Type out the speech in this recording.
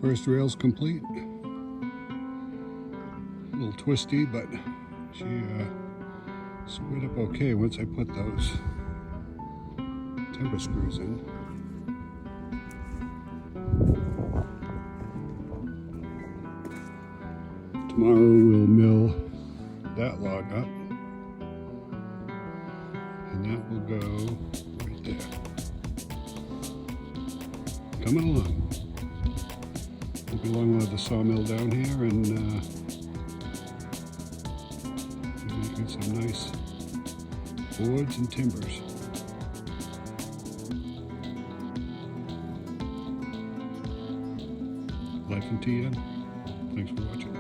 First rail's complete. A little twisty, but she squared up okay once I put those timber screws in. Tomorrow we'll mill that log up, and that will go right there. Coming along. Won't be long, we'll have the sawmill down here, and we're making some nice boards and timbers. LifeInTN. Thanks for watching.